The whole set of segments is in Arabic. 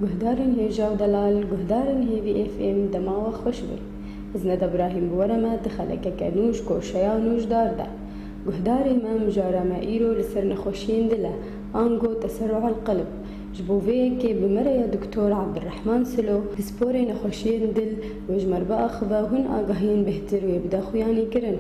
گهدارن هێژا و دەڵال گهدارن هێوی FM دەماوە خۆش بێ زنەدە إبراهیم بوەرەمە دخەلەکەکە نوش کۆشەیا و نوشداردا گهدارێ مەم ژارەمە ئیرۆ لەسەر نەخۆشیên dil e ango تەسەرع القلب ji bo vê yekê bi me re ya Diktor Abdirrehman Silo pisporê nexweşiyên dil wê ji merve axive hûn agahiyên bêhtir wê bi daxuyanî kirin.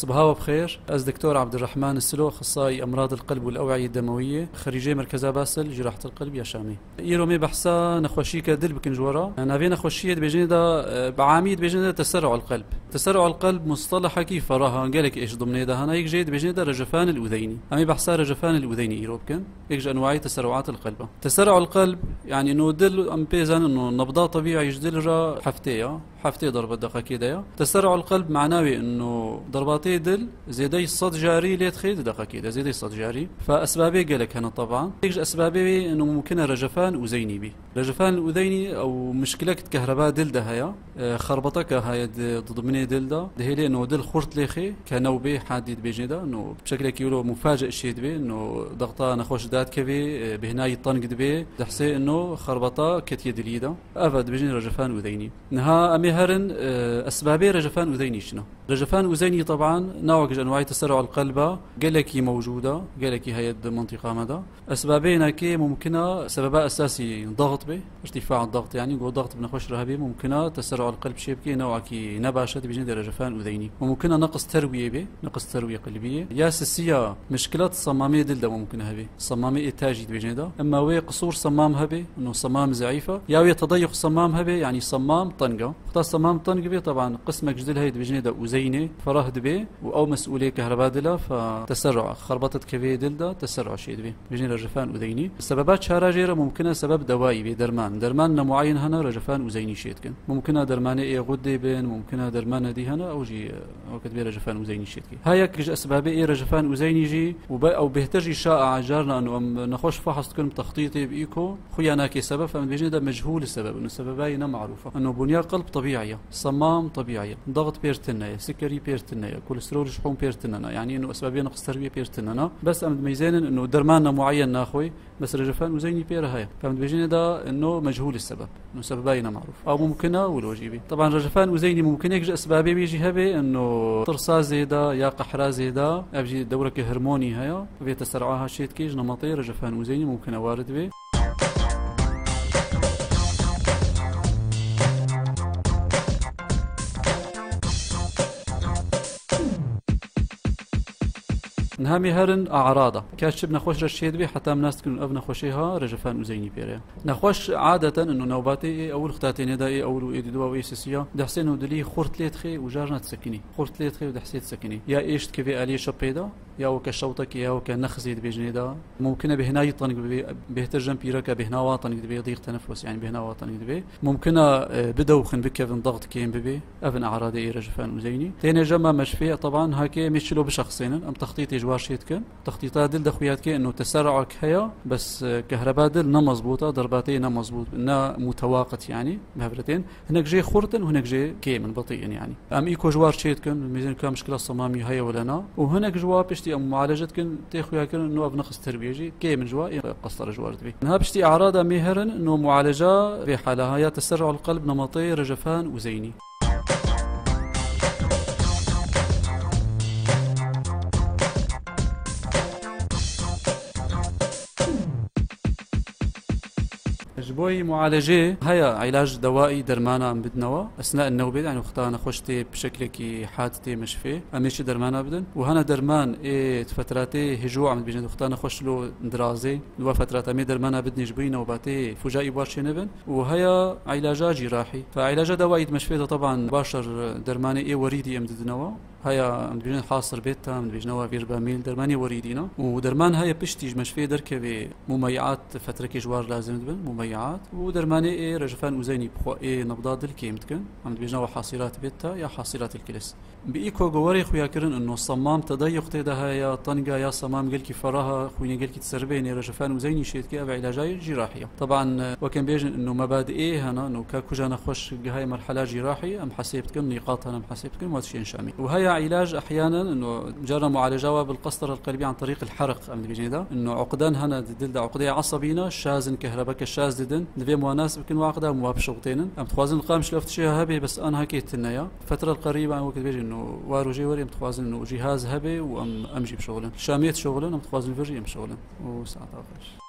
صباحا بخير. أز دكتور عبد الرحمن السلو، أخصائي أمراض القلب والأوعية الدموية، خريجي مركز باسل جراحة القلب يا شامي. يرومي بحثا نخوشيك دل بكن جورا نافي نخوشية بيجني دا بعاميد بيجني دا تسرع القلب. تسرع القلب مصطلح كيف فراها قالك إيش ضمني دا هنا يجي بيجني دا رجفان الأذيني. أمي بحثا رجفان الأذيني يروبكن يجي أنواع تسرعات القلب. تسرع القلب يعني إنه دل أم بيزان إنه نبضات طبيعي يجدل را حفتي ضربة دقيقة ديا. تسرع القلب معناه إنه ضرباتي دل زيدي الصد جاري ليت خيد دقيقة زيدي الصد جاري. فأسبابه قالك هنا طبعا يجي أسبابه إنه ممكن رجفان أذيني بي. رجفان الأذيني أو مشكلة كهرباء دل ده هيا خربطك هاي ضمني دل ده هي إنه دل خرط ليخي كنوبة حادد بيجي ده إنه بشكل كيلو مفاجئ شيء به إنه ضغطة نخوش دات كبي بهناي الطنق دبي تحسي إنه خربطة كتير دليدا أفد بيجي رجفان أذيني. نها أمهرن أسبابه رجفان أذيني شنو؟ رجفان أذيني طبعا نوع أنواع تسرع القلب قالك موجودة قالك هي المنطقة مدى أسبابنا كي ممكنة سببها أساسي ضغط به ارتفاع الضغط يعني جو ضغط بنخش رهبي ممكنة تسرع القلب شيء بكي نوع كي نباشة بيجي رجفان أذيني وممكنة نقص تروية به نقص تروية قلبية يا سياسية مشكلات الصمامية دلدا ممكن هبي صمامية إتاجي بيجي ده أما وي قصور صمام هبي إنه صمام ضعيفة يا وي تضيق صمام هبي يعني صمام طنقة اختص صمام طنقة بي طبعا قسمك جدل هيد بيجي ده أذيني فرهد به أو مسؤولية كهرباء دلا فتسرع خربطت كبي دلدا تسرع شيء به بيجي رجفان أذيني سببات شارجيرة ممكنة سبب دوائي درمان معين هنا رجفان أذيني شيء كن ممكنة درمان إيه غدة بين ممكنة درمان دي هنا أو جي أو كتبي رجفان أذيني شيء كن هاي كج أسباب إيه رجفان أذيني جي أو بهترجي شائع جارنا إنه نخش فحص تكون تخطيطي بإيكو خيانا كي سبب فمن بيجي ده مجهول السبب إنه سبباينا معروفة إنه بنية قلب طبيعية صمام طبيعية ضغط بيرتنا سكري بيرتنا كوليسترول شحوم بيرتنا يعني إنه أسبابيا نقص تربية بيرتنا بس أمد ميزان إنه درماننا معين ناخوي بس رجفان وزيني بير هاي فمد بيجينا ده إنه مجهول السبب إنه سبباينا معروف أو ممكنة والوجيبي طبعا رجفان وزيني ممكن يجي أسبابي بيجي هبي إنه ترصا زيدا يا قحرة زيدا أبجي دورة هرموني هيا بيتسرعها شيء كيج نمطي رجفان وزيني ممكن وارد به نهامي هرن أعراضه كاشب نخوش رشيد بي حتى الناس تكون أبنا خوشيها رجفان وزيني بيريا نخوش عادة إنه نوباتي أول خطاتين دا أول إيدوا وإيسيسيا دحسين ودلي خورت ليتخي وجارنا تسكني خورت ليتخي ودحسيت تسكني يا إيش كيفي آلية شبيدا يا وكشوتك يا وكنخزيد بيجني دا ممكن بهنا يطنق بيهترجم بيركا بهنا واطن بي ضيق تنفس يعني بهنا واطن بي ممكن بدوخن بكيفن ضغط كيم بي أبن أعراض إيه رجفان وزيني تاني جمع مشفية طبعا هاكي مشلو بشخصين أم تخطيطي جوار شيتكن تخطيطات دل دخوياتك إنه تسرعك هيا بس كهرباء دل مزبوطة ضرباتين مزبوط إنها متواقت يعني بهبرتين هناك جاي خورتن وهناك جاي كيمن بطيء يعني أم إيكو جوار شيتكن الميزان كان مشكلة صمامي هيا ولا نا وهناك جوار بشتي أم معالجتكن تاخويا كن إنه أبنقص تربيجي كيمن جوا قصر جوار تبي إنها بشتي أعراض مهرن إنه معالجة في حالها يا تسرع القلب نمطي رجفان وزيني بوي معالجة هي علاج دوائي درمانا عم بدنوا أثناء النوبة يعني وقتها خشتي بشكل كي حادتي مشفي أمشي درمانا بدن وهنا درمان إيه فتراتي هجوع عم بيجي وقتها خش له درازي لو فترات أمي درمانا بدني جبري نوباتي فجائي بارشي نبن وهي علاجات جراحي فعلاج دوائي مشفي طبعا باشر درماني إيه وريدي أم بدنوا هيا من بيجن حاصر بيتها من بيجنوا فير باميل درماني وريدينا ودرمان هيا بشتيج مشفي دركبي مميعات فترة جوار لازم تبن مميعات ودرماني ايه رجفان وزيني بخوا ايه نبضات الكيمتكن عم بيجنوا حاصيلات بيتها يا حاصيلات الكلس بإيكو جواري خويا كرن إنه الصمام تضيق تيدا هيا طنجة يا صمام قلكي فراها خويني قلكي تسربيني رجفان وزيني شيت كي بعلاجاي جراحية طبعا وكان بيجن إنه مبادئه هنا إنه كاكوجا نخش هاي مرحلة جراحية أم حسيبتكن نقاط أنا حسيبتكن ما تشين شامي وهي علاج أحيانا إنه جرى معالجة بالقسطرة القلبية عن طريق الحرق أم بيجي ده إنه عقدان هنا دلدا عقدية عصبينا شازن كهرباء كشاز ددن دفي مناسب كن واقدا مواب شغطين أم تخوازن القام شلفت شيء هبي بس أنا هكيت النيا فترة القريبة وقت بيجي إنه وارو جيوري أم تخوازن إنه جهاز هبي وأم أمشي بشغلن شامية شغلن أم تخوازن فرجي أم شغلن وساعات آخر